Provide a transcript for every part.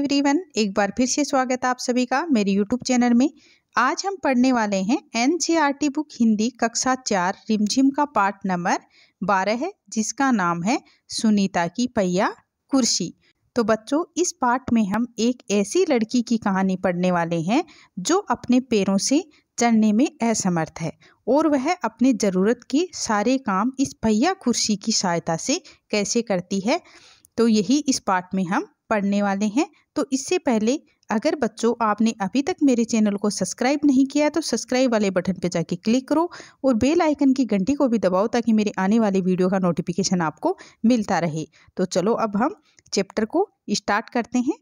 Everyone, एक बार फिर से स्वागत है आप सभी का मेरे यूट्यूब चैनल में। आज हम पढ़ने वाले हैं एनसीईआरटी बुक हिंदी कक्षा 4 रिमझिम का पाठ नंबर 12 है, जिसका नाम है सुनीता की पहिया कुर्सी। तो बच्चों, इस पाठ में हम एक ऐसी लड़की की कहानी पढ़ने वाले हैं जो अपने पैरों से चलने में असमर्थ है और वह अपने ज़रूरत के सारे काम इस पहिया कुर्सी की सहायता से कैसे करती है। तो यही इस पाठ में हम पढ़ने वाले हैं। तो इससे पहले अगर बच्चों आपने अभी तक मेरे चैनल को सब्सक्राइब नहीं किया है तो सब्सक्राइब वाले बटन पर जाके क्लिक करो और बेल आइकन की घंटी को भी दबाओ ताकि मेरे आने वाली वीडियो का नोटिफिकेशन आपको मिलता रहे। तो चलो अब हम चैप्टर को स्टार्ट करते हैं।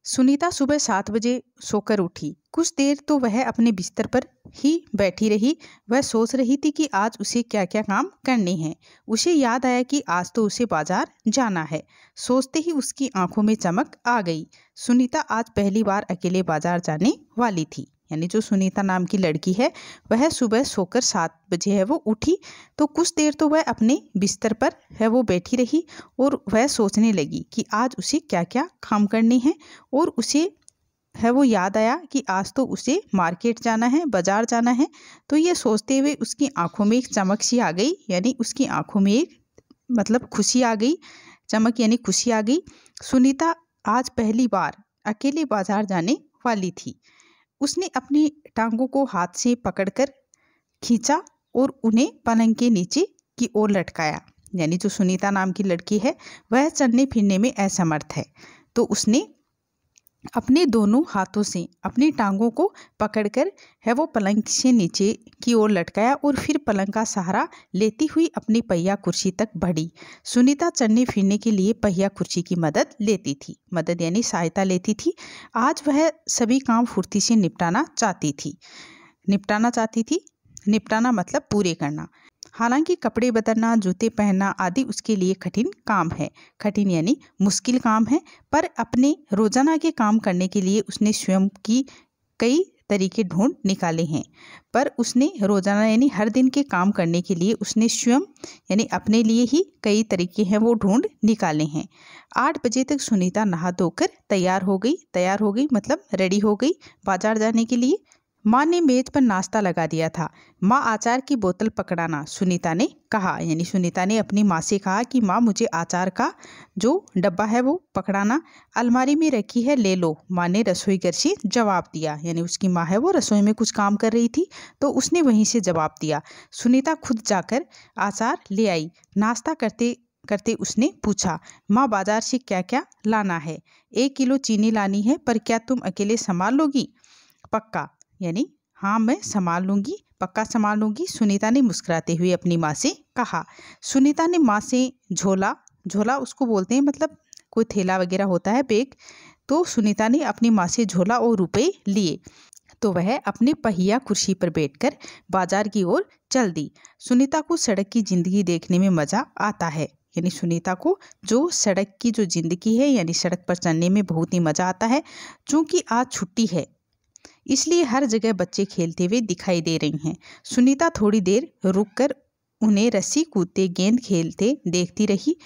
सुनीता सुबह 7 बजे सोकर उठी। कुछ देर तो वह अपने बिस्तर पर ही बैठी रही। वह सोच रही थी कि आज उसे क्या क्या काम करने हैं। उसे याद आया कि आज तो उसे बाजार जाना है। सोचते ही उसकी आंखों में चमक आ गई। सुनीता आज पहली बार अकेले बाजार जाने वाली थी। यानी जो सुनीता नाम की लड़की है वह सुबह सोकर 7 बजे है वो उठी। तो कुछ देर तो वह अपने बिस्तर पर है वो बैठी रही और वह सोचने लगी कि आज उसे क्या क्या काम करने हैं। और उसे है वो याद आया कि आज तो उसे मार्केट जाना है, बाजार जाना है। तो ये सोचते हुए उसकी आंखों में एक चमक सी आ गई, यानी उसकी आंखों में एक खुशी आ गई। चमक यानी खुशी आ गई। सुनीता आज पहली बार अकेले बाजार जाने वाली थी। उसने अपनी टांगों को हाथ से पकड़कर खींचा और उन्हें पलंग के नीचे की ओर लटकाया। यानी जो सुनीता नाम की लड़की है वह चलने फिरने में असमर्थ है। तो उसने अपने दोनों हाथों से अपनी टांगों को पकड़कर है वो पलंग से नीचे की ओर लटकाया और फिर पलंग का सहारा लेती हुई अपनी पहिया कुर्सी तक बढ़ी। सुनीता चलने फिरने के लिए पहिया कुर्सी की मदद लेती थी। मदद यानी सहायता लेती थी। आज वह सभी काम फुर्ती से निपटाना चाहती थी। निपटाना मतलब पूरे करना। हालांकि कपड़े बदलना, जूते पहनना आदि उसके लिए कठिन काम है। कठिन यानी मुश्किल काम है। पर अपने रोजाना के काम करने के लिए उसने स्वयं की कई तरीके ढूंढ निकाले हैं। पर उसने रोजाना यानी हर दिन के काम करने के लिए उसने स्वयं यानी अपने लिए ही कई तरीके हैं वो ढूंढ निकाले हैं। 8 बजे तक सुनीता नहा धोकर तैयार हो गई मतलब रेडी हो गई बाजार जाने के लिए। माँ ने मेज पर नाश्ता लगा दिया था। माँ, अचार की बोतल पकड़ाना, सुनीता ने कहा। यानी सुनीता ने अपनी माँ से कहा कि माँ मुझे अचार का जो डब्बा है वो पकड़ाना। अलमारी में रखी है, ले लो, माँ ने रसोई घर से जवाब दिया। यानी उसकी माँ है वो रसोई में कुछ काम कर रही थी तो उसने वहीं से जवाब दिया। सुनीता खुद जाकर अचार ले आई। नाश्ता करते करते उसने पूछा, माँ बाजार से क्या क्या लाना है? 1 किलो चीनी लानी है, पर क्या तुम अकेले संभाल लोगी? पक्का, यानी हाँ मैं संभाल लूँगी, पक्का संभाल लूँगी, सुनीता ने मुस्कुराते हुए अपनी माँ से कहा। सुनीता ने माँ से झोला उसको बोलते हैं मतलब कोई थैला वगैरह होता है, बैग। तो सुनीता ने अपनी माँ से झोला और रुपए लिए तो वह अपनी पहिया कुर्सी पर बैठकर बाजार की ओर चल दी। सुनीता को सड़क की जिंदगी देखने में मज़ा आता है। यानी सुनीता को जो सड़क की जो जिंदगी है यानी सड़क पर चलने में बहुत ही मज़ा आता है। चूँकि आज छुट्टी है इसलिए हर जगह बच्चे खेलते हुए दिखाई दे रही हैं। सुनीता थोड़ी देर रुककर उन्हें रस्सी कूदते, गेंद खेलते देखती रही।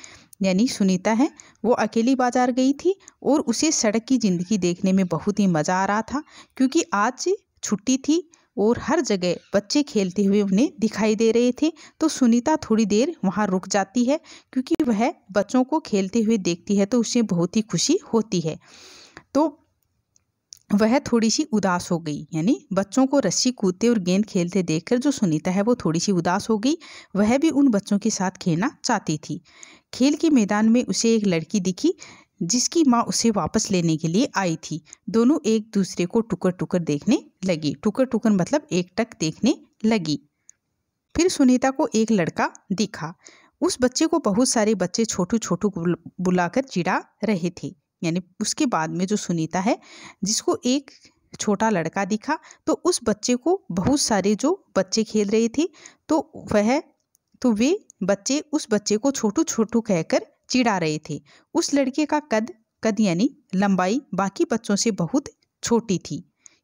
यानी सुनीता है वो अकेली बाजार गई थी और उसे सड़क की ज़िंदगी देखने में बहुत ही मज़ा आ रहा था, क्योंकि आज छुट्टी थी और हर जगह बच्चे खेलते हुए उन्हें दिखाई दे रहे थे। तो सुनीता थोड़ी देर वहाँ रुक जाती है, क्योंकि वह बच्चों को खेलते हुए देखती है तो उसे बहुत ही खुशी होती है। तो वह थोड़ी सी उदास हो गई। यानी बच्चों को रस्सी कूदते और गेंद खेलते देखकर जो सुनीता है वो थोड़ी सी उदास हो गई। वह भी उन बच्चों के साथ खेलना चाहती थी। खेल के मैदान में उसे एक लड़की दिखी जिसकी माँ उसे वापस लेने के लिए आई थी। दोनों एक दूसरे को टुकर टुकर देखने लगी। टुकर टुकर मतलब एकटक देखने लगी। फिर सुनीता को एक लड़का दिखा। उस बच्चे को बहुत सारे बच्चे छोटू छोटू बुलाकर चिढ़ा रहे थे। यानी उसके बाद में जो सुनीता है जिसको एक छोटा लड़का दिखा तो उस बच्चे को बहुत सारे जो बच्चे खेल रहे थे तो वे बच्चे उस बच्चे को छोटू छोटू कहकर चिढ़ा रहे थे। उस लड़के का कद यानी लंबाई बाकी बच्चों से बहुत छोटी थी।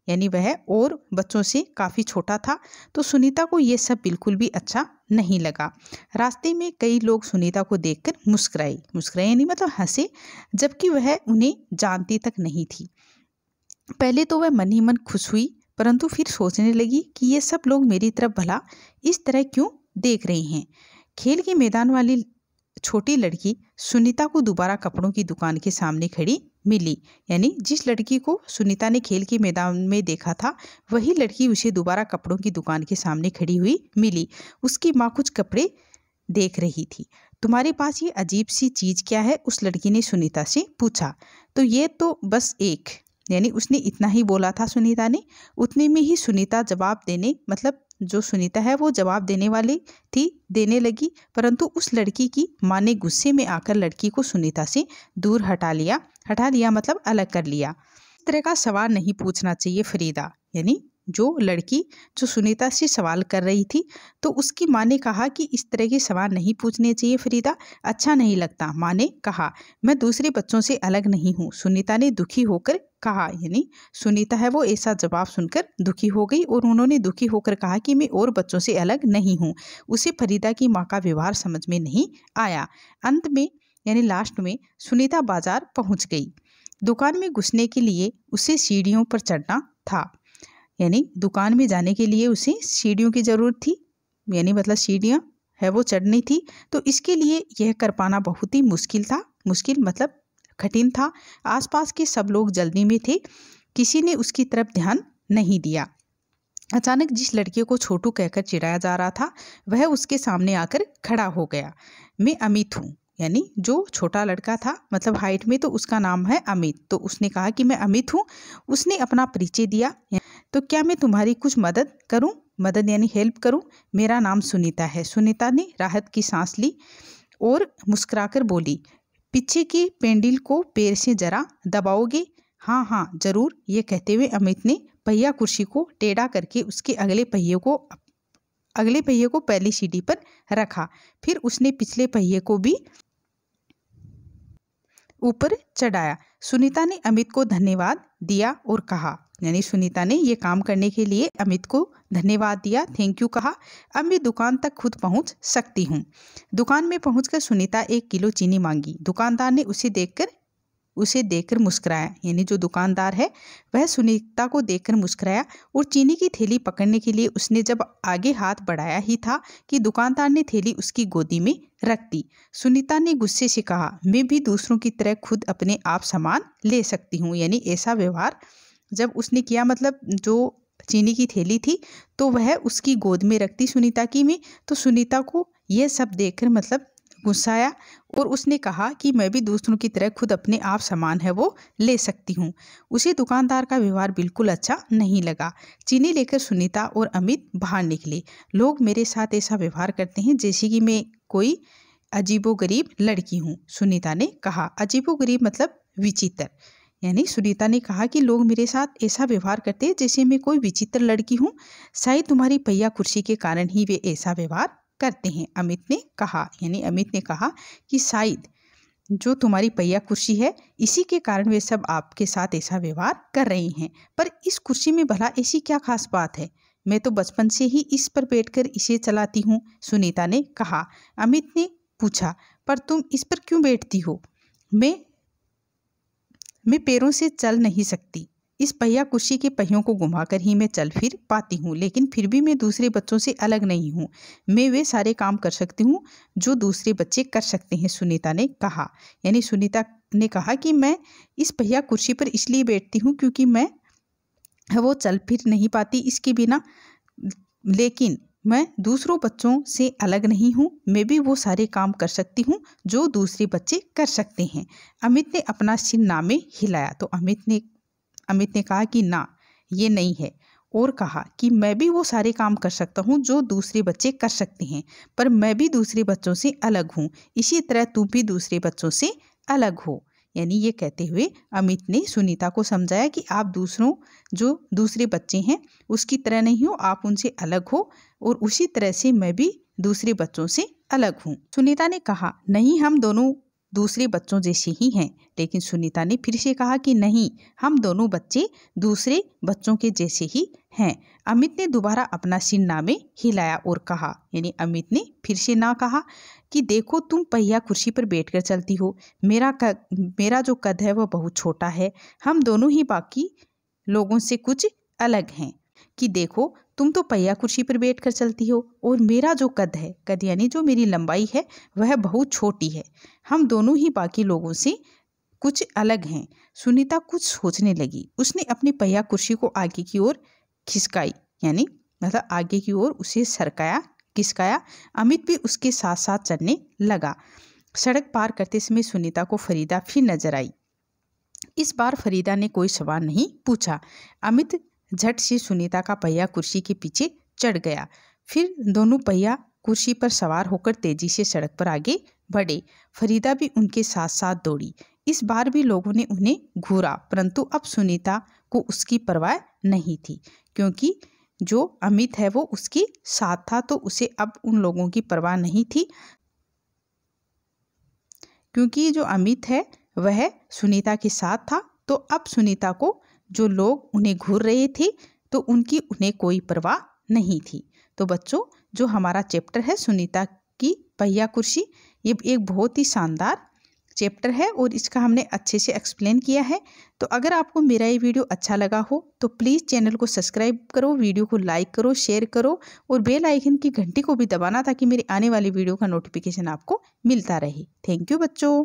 यानी वह और बच्चों से काफ़ी छोटा था। तो सुनीता को ये सब बिल्कुल भी अच्छा नहीं लगा। रास्ते में कई लोग सुनीता को देखकर मुस्कुराए यानी मतलब हंसे, जबकि वह उन्हें जानती तक नहीं थी। पहले तो वह मन ही मन खुश हुई, परंतु फिर सोचने लगी कि ये सब लोग मेरी तरफ भला इस तरह क्यों देख रहे हैं। खेल के मैदान वाली छोटी लड़की सुनीता को दोबारा कपड़ों की दुकान के सामने खड़ी मिली। यानी जिस लड़की को सुनीता ने खेल के मैदान में देखा था, वही लड़की उसे दोबारा कपड़ों की दुकान के सामने खड़ी हुई मिली। उसकी माँ कुछ कपड़े देख रही थी। तुम्हारे पास ये अजीब सी चीज़ क्या है? उस लड़की ने सुनीता से पूछा। तो ये तो बस एक, यानी उसने इतना ही बोला था सुनीता ने। उतने में ही सुनीता जवाब देने, मतलब जो सुनीता है वो जवाब देने वाली थी, देने लगी, परंतु उस लड़की की माँ ने गुस्से में आकर लड़की को सुनीता से दूर हटा लिया मतलब अलग कर लिया। इस तरह का सवाल नहीं पूछना चाहिए फरीदा, यानी जो लड़की जो सुनीता से सवाल कर रही थी, तो उसकी माँ ने कहा कि इस तरह के सवाल नहीं पूछने चाहिए फरीदा, अच्छा नहीं लगता। माँ ने कहा, मैं दूसरे बच्चों से अलग नहीं हूँ। सुनीता ने दुखी होकर कहा, यानी सुनीता है वो ऐसा जवाब सुनकर दुखी हो गई और उन्होंने दुखी होकर कहा कि मैं और बच्चों से अलग नहीं हूँ। उसे फरीदा की माँ का व्यवहार समझ में नहीं आया। अंत में यानी लास्ट में सुनीता बाजार पहुँच गई। दुकान में घुसने के लिए उसे सीढ़ियों पर चढ़ना था, यानी दुकान में जाने के लिए उसे सीढ़ियों की ज़रूरत थी, यानी मतलब सीढ़ियाँ है वो चढ़नी थी। तो इसके लिए यह कर पाना बहुत ही मुश्किल था, मुश्किल मतलब कठिन था। आसपास के सब लोग जल्दी में थे, किसी ने उसकी तरफ ध्यान नहीं दिया। अचानक जिस लड़के को छोटू कहकर चिढ़ाया जा रहा था, वह उसके सामने आकर खड़ा हो गया। मैं अमित हूँ, यानी जो छोटा लड़का था, मतलब हाइट में तो उसका नाम है अमित, तो उसने कहा कि मैं अमित हूँ। उसने अपना परिचय दिया। तो क्या मैं तुम्हारी कुछ मदद करूं? मदद यानी हेल्प करूं? मेरा नाम सुनीता है। सुनीता ने राहत की सांस ली और मुस्कुराकर बोली, पीछे के पेंडिल को पैर से जरा दबाओगे? हाँ हाँ जरूर। ये कहते हुए अमित ने पहिया कुर्सी को टेढ़ा करके उसके अगले पहिए को पहली सीढ़ी पर रखा। फिर उसने पिछले पहिए को भी ऊपर चढ़ाया। सुनीता ने अमित को धन्यवाद दिया और कहा, यानी सुनीता ने ये काम करने के लिए अमित को धन्यवाद दिया, थैंक यू कहा। अब मैं दुकान तक खुद पहुंच सकती हूँ। दुकान में पहुंचकर सुनीता 1 किलो चीनी मांगी। दुकानदार ने उसे देखकर मुस्कुराया, यानी जो दुकानदार है वह सुनीता को देखकर मुस्कुराया और चीनी की थैली पकड़ने के लिए उसने जब आगे हाथ बढ़ाया ही था कि दुकानदार ने थैली उसकी गोदी में रख दी। सुनीता ने गुस्से से कहा, मैं भी दूसरों की तरह खुद अपने आप सामान ले सकती हूँ। यानी ऐसा व्यवहार जब उसने किया, मतलब जो चीनी की थैली थी तो वह उसकी गोद में रखती सुनीता की में, तो सुनीता को यह सब देखकर मतलब गुस्सा आया और उसने कहा कि मैं भी दूसरों की तरह खुद अपने आप सामान है वो ले सकती हूँ। उसे दुकानदार का व्यवहार बिल्कुल अच्छा नहीं लगा। चीनी लेकर सुनीता और अमित बाहर निकले। लोग मेरे साथ ऐसा व्यवहार करते हैं जैसे कि मैं कोई अजीबोगरीब लड़की हूँ, सुनीता ने कहा। अजीबोगरीब मतलब विचित्र, यानी सुनीता ने कहा कि लोग मेरे साथ ऐसा व्यवहार करते हैं जैसे मैं कोई विचित्र लड़की हूँ। शायद तुम्हारी पहिया कुर्सी के कारण ही वे ऐसा व्यवहार करते हैं, अमित ने कहा। यानी अमित ने कहा कि शायद जो तुम्हारी पहिया कुर्सी है इसी के कारण वे सब आपके साथ ऐसा व्यवहार कर रहे हैं। पर इस कुर्सी में भला ऐसी क्या खास बात है? मैं तो बचपन से ही इस पर बैठकर इसे चलाती हूँ, सुनीता ने कहा। अमित ने पूछा, पर तुम इस पर क्यों बैठती हो? मैं पैरों से चल नहीं सकती। इस पहिया कुर्सी के पहियों को घुमाकर ही मैं चल फिर पाती हूँ, लेकिन फिर भी मैं दूसरे बच्चों से अलग नहीं हूँ। मैं वे सारे काम कर सकती हूँ जो दूसरे बच्चे कर सकते हैं, सुनीता ने कहा। यानी सुनीता ने कहा कि मैं इस पहिया कुर्सी पर इसलिए बैठती हूँ क्योंकि मैं वो चल फिर नहीं पाती इसके बिना, लेकिन मैं दूसरों बच्चों से अलग नहीं हूँ। मैं भी वो सारे काम कर सकती हूँ जो दूसरे बच्चे कर सकते हैं। अमित ने अपना सिर ना में हिलाया, तो अमित ने कहा कि ना, ये नहीं है, और कहा कि मैं भी वो सारे काम कर सकता हूँ जो दूसरे बच्चे कर सकते हैं, पर मैं भी दूसरे बच्चों से अलग हूँ, इसी तरह तुम भी दूसरे बच्चों से अलग हो। यानी ये कहते हुए अमित ने सुनीता को समझाया कि आप जो दूसरे बच्चे हैं उसकी तरह नहीं हो, आप उनसे अलग हो, और उसी तरह से मैं भी दूसरे बच्चों से अलग हूँ। सुनीता ने कहा, नहीं, हम दोनों दूसरे बच्चों जैसे ही हैं। लेकिन सुनीता ने फिर से कहा कि नहीं, हम दोनों बच्चे दूसरे बच्चों के जैसे ही हैं। अमित ने दोबारा अपना सिर ना में हिलाया और कहा, यानी अमित ने फिर से ना कहा कि देखो तुम पहिया कुर्सी पर बैठकर चलती हो, मेरा जो कद है वह बहुत छोटा है, हम दोनों ही बाकी लोगों से कुछ अलग हैं। कि देखो तुम तो पहिया कुर्सी पर बैठकर चलती हो और मेरा जो कद है, कद यानी जो मेरी लंबाई है, वह बहुत छोटी है, हम दोनों ही बाकी लोगों से कुछ अलग हैं। सुनीता कुछ सोचने लगी। उसने अपनी पहिया कुर्सी को आगे की ओर खिसकाई, यानी मतलब आगे की ओर उसे सरकाया, खिसकाया। अमित भी उसके साथ साथ चलने लगा। सड़क पार करते समय सुनीता को फरीदा फिर नजर आई। इस बार फरीदा ने कोई सवाल नहीं पूछा। अमित झट से सुनीता का पहिया कुर्सी के पीछे चढ़ गया। फिर दोनों पहिया कुर्सी पर सवार होकर तेजी से सड़क पर आगे बढ़े। फरीदा भी उनके साथ साथ दौड़ी। इस बार भी लोगों ने उन्हें घूरा, परंतु अब सुनीता को उसकी परवाह नहीं थी, क्योंकि जो अमित है वो उसके साथ था, तो उसे अब उन लोगों की परवाह नहीं थी, क्योंकि जो अमित है वह सुनीता के साथ था। तो अब सुनीता को जो लोग उन्हें घूर रहे थे तो उनकी उन्हें कोई परवाह नहीं थी। तो बच्चों, जो हमारा चैप्टर है सुनीता की पहिया कुर्सी, ये एक बहुत ही शानदार चैप्टर है और इसका हमने अच्छे से एक्सप्लेन किया है। तो अगर आपको मेरा ये वीडियो अच्छा लगा हो तो प्लीज़ चैनल को सब्सक्राइब करो, वीडियो को लाइक करो, शेयर करो और बेल आइकन की घंटी को भी दबाना, ताकि मेरी आने वाली वीडियो का नोटिफिकेशन आपको मिलता रहे। थैंक यू बच्चों।